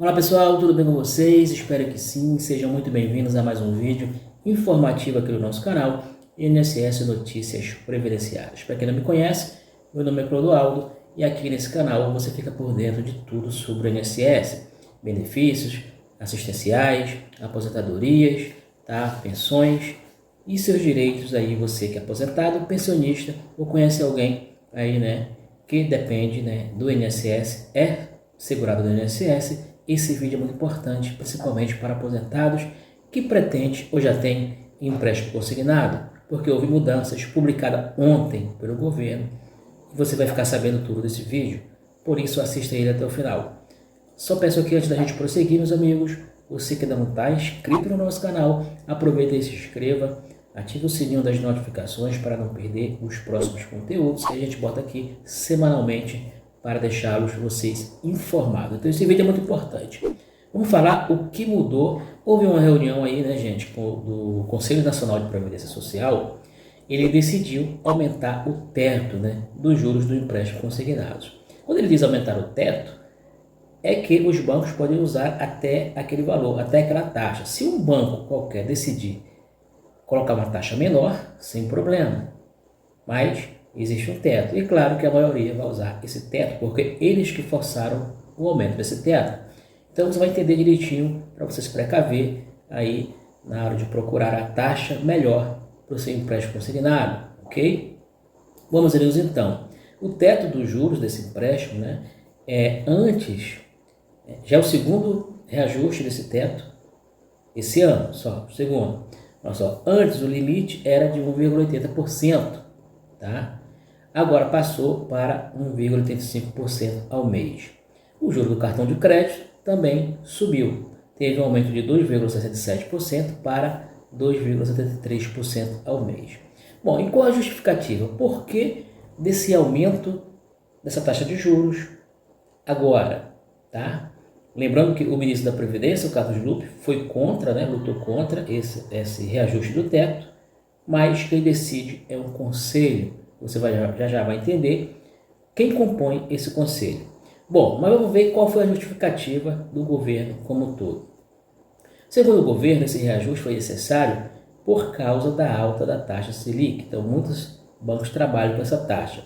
Olá pessoal, tudo bem com vocês? Espero que sim, sejam muito bem-vindos a mais um vídeo informativo aqui do nosso canal INSS Notícias Previdenciárias. Para quem não me conhece, meu nome é Clodoaldo e aqui nesse canal você fica por dentro de tudo sobre o INSS, benefícios assistenciais, aposentadorias, tá? Pensões e seus direitos aí, você que é aposentado, pensionista ou conhece alguém aí, né, que depende, né, do INSS, é segurado do INSS. Esse vídeo é muito importante, principalmente para aposentados que pretende ou já tem empréstimo consignado, porque houve mudanças publicadas ontem pelo governo e você vai ficar sabendo tudo desse vídeo, por isso assista ele até o final. Só peço aqui, antes da gente prosseguir, meus amigos, você que ainda não está inscrito no nosso canal, aproveita e se inscreva, ative o sininho das notificações para não perder os próximos conteúdos que a gente bota aqui semanalmente para deixá-los vocês informados. Então esse vídeo é muito importante. Vamos falar o que mudou. Houve uma reunião aí, né, gente, do Conselho Nacional de Previdência Social. Ele decidiu aumentar o teto, né, dos juros do empréstimo consignados. Quando ele diz aumentar o teto, é que os bancos podem usar até aquele valor, até aquela taxa. Se um banco qualquer decidir colocar uma taxa menor, sem problema. Mas existe um teto. E claro que a maioria vai usar esse teto, porque eles que forçaram o aumento desse teto. Então você vai entender direitinho para você se precaver aí na hora de procurar a taxa melhor para o seu empréstimo consignado, ok? Vamos ver então. O teto dos juros desse empréstimo, né, já é o segundo reajuste desse teto esse ano, só o segundo. Olha só, antes o limite era de 1,80%, tá? Agora passou para 1,85% ao mês. O juro do cartão de crédito também subiu. Teve um aumento de 2,67% para 2,73% ao mês. Bom, e qual a justificativa? Por que desse aumento dessa taxa de juros agora, tá? Lembrando que o ministro da Previdência, o Carlos Lupe, foi contra, né, lutou contra esse reajuste do teto, mas quem decide é um conselho. Você já vai entender quem compõe esse conselho. Bom, mas vamos ver qual foi a justificativa do governo como um todo. Segundo o governo, esse reajuste foi necessário por causa da alta da taxa Selic. Então, muitos bancos trabalham com essa taxa.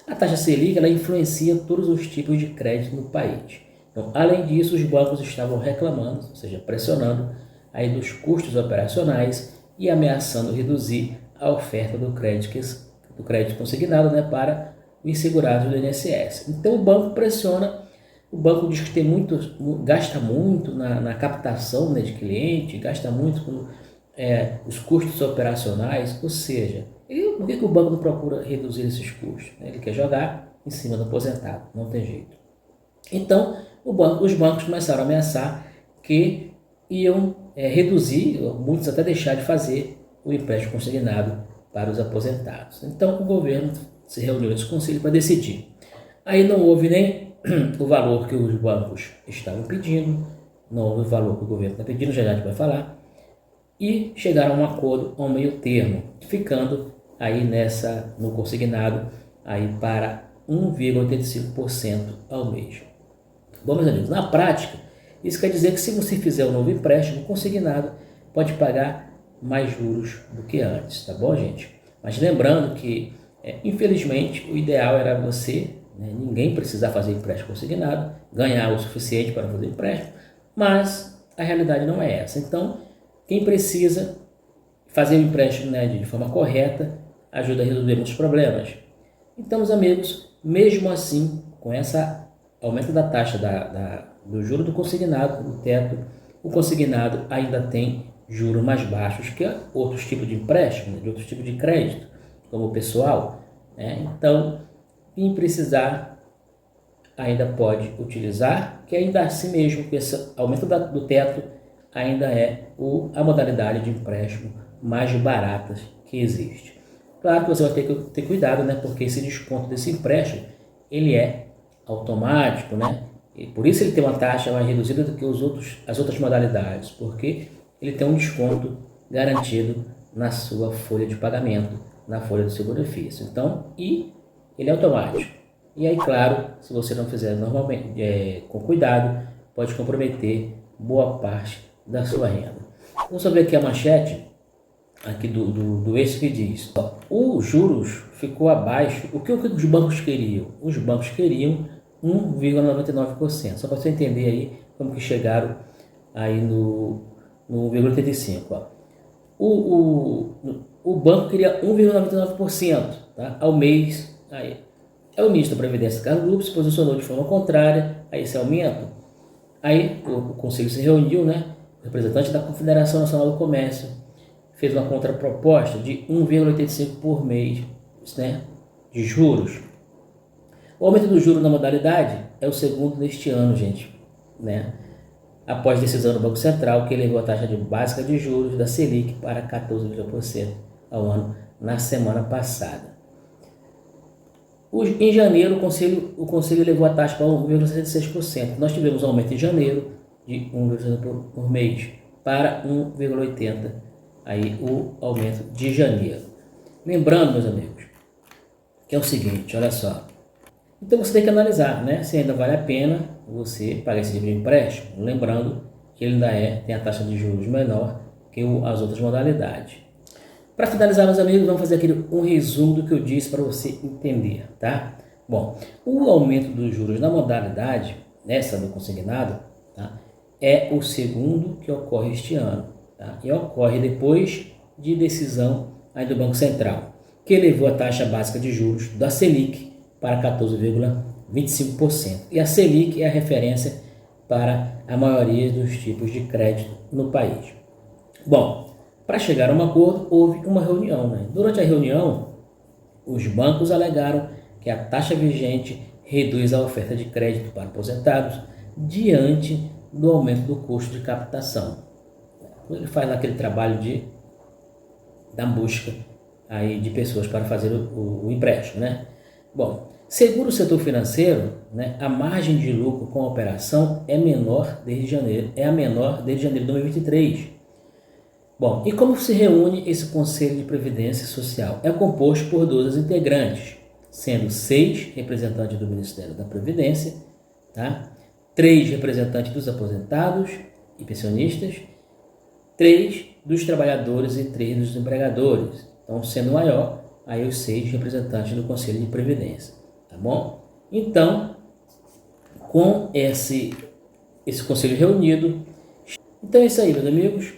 A taxa Selic ela influencia todos os tipos de crédito no país. Então, além disso, os bancos estavam reclamando, ou seja, pressionando aí dos custos operacionais e ameaçando reduzir a oferta do crédito consignado, né, para os segurados do INSS. Então o banco pressiona, o banco diz que gasta muito na captação, né, de cliente, gasta muito com os custos operacionais, ou seja, por que o banco não procura reduzir esses custos? Ele quer jogar em cima do aposentado, não tem jeito. Então os bancos começaram a ameaçar que iam reduzir, muitos até deixar de fazer o empréstimo consignado para os aposentados. Então o governo se reuniu nesse conselho para decidir. Aí não houve nem o valor que os bancos estavam pedindo, não houve o valor que o governo está pedindo, já a gente vai falar, e chegaram a um acordo, a um meio termo, ficando aí no consignado aí para 1,85% ao mês. Bom, meus amigos, na prática, isso quer dizer que se você fizer um novo empréstimo consignado, pode pagar mais juros do que antes, tá bom, gente? Mas lembrando que, infelizmente, o ideal era você, né, ninguém precisar fazer empréstimo consignado, ganhar o suficiente para fazer empréstimo, mas a realidade não é essa. Então, quem precisa fazer o empréstimo, né, de forma correta, ajuda a resolver muitos problemas. Então, meus amigos, mesmo assim, com essa aumento da taxa do juro do consignado, do teto, o consignado ainda tem juros mais baixos que outros tipos de empréstimo, de outros tipos de crédito, como o pessoal, né? Então, quem precisar ainda pode utilizar, que ainda assim mesmo, que esse aumento do teto ainda é a modalidade de empréstimo mais barata que existe. Claro que você vai ter que ter cuidado, né? Porque esse desconto desse empréstimo, ele é automático, né? E por isso ele tem uma taxa mais reduzida do que as outras modalidades, porque ele tem um desconto garantido na sua folha de pagamento, na folha do seu benefício. Então, e ele é automático. E aí, claro, se você não fizer normalmente, com cuidado, pode comprometer boa parte da sua renda. Vamos ver aqui a manchete aqui do eixo que diz: ó, os juros ficou abaixo. O que os bancos queriam? Os bancos queriam 1,99%. Só para você entender aí como que chegaram aí no 1,85%. O banco queria 1,99%, tá, ao mês. Aí, o ministro da Previdência, Carlos Lupe, se posicionou de forma contrária a esse aumento. Aí o Conselho se reuniu, né? O representante da Confederação Nacional do Comércio fez uma contraproposta de 1,85% por mês, né, de juros. O aumento do juro na modalidade é o segundo neste ano, gente, né? Após decisão do Banco Central, que elevou a taxa básica de juros da Selic para 14,5% ao ano na semana passada. Em janeiro, o Conselho elevou a taxa para 1,66%. Nós tivemos um aumento em janeiro de 1,5% por mês para 1,80%, aí o aumento de janeiro. Lembrando, meus amigos, que é o seguinte, olha só. Então você tem que analisar, né, se ainda vale a pena você pagar esse tipo de empréstimo. Lembrando que ele ainda tem a taxa de juros menor que as outras modalidades. Para finalizar, meus amigos, vamos fazer aqui um resumo do que eu disse para você entender, tá? Bom, o aumento dos juros na modalidade, essa do consignado, tá, é o segundo que ocorre este ano, tá? E ocorre depois de decisão aí do Banco Central, que elevou a taxa básica de juros da Selic para 14,25%. E a Selic é a referência para a maioria dos tipos de crédito no país. Bom, para chegar a um acordo, houve uma reunião, né? Durante a reunião, os bancos alegaram que a taxa vigente reduz a oferta de crédito para aposentados diante do aumento do custo de captação. Ele faz aquele trabalho da busca aí de pessoas para fazer o empréstimo, né? Bom, segundo o setor financeiro, né, a margem de lucro com a operação é a menor desde janeiro de 2023. Bom, e como se reúne esse Conselho de Previdência Social? É composto por 12 integrantes, sendo 6 representantes do Ministério da Previdência, tá? 3 representantes dos aposentados e pensionistas, 3 dos trabalhadores e 3 dos empregadores. Então, sendo maior, aí os 6 representantes do Conselho de Previdência, tá bom? Então, com esse Conselho reunido, então é isso aí, meus amigos.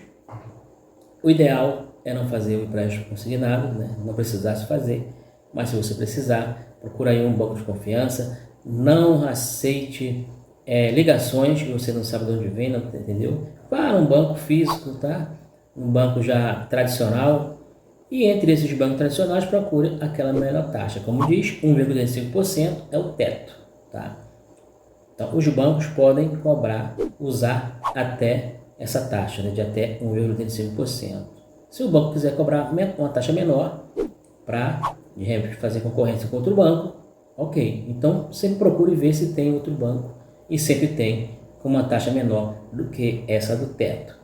O ideal é não fazer o empréstimo consignado, né? Não precisar se fazer, mas se você precisar, procura aí um banco de confiança, não aceite ligações que você não sabe de onde vem, não entendeu? Vá um banco físico, tá? Um banco já tradicional, e entre esses bancos tradicionais procure aquela melhor taxa. Como diz, 1,5% é o teto, tá? Então os bancos podem usar até essa taxa, né, de até 1,85%. Se o banco quiser cobrar uma taxa menor para, de repente, fazer concorrência com outro banco, ok. Então, sempre procure ver se tem outro banco, e sempre tem com uma taxa menor do que essa do teto.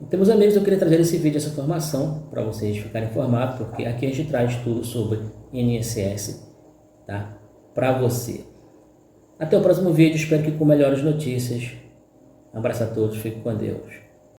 Então, meus amigos, eu queria trazer esse vídeo, essa informação, para vocês ficarem informados, porque aqui a gente traz tudo sobre INSS, tá? Para você. Até o próximo vídeo, espero que com melhores notícias. Um abraço a todos, fique com Deus.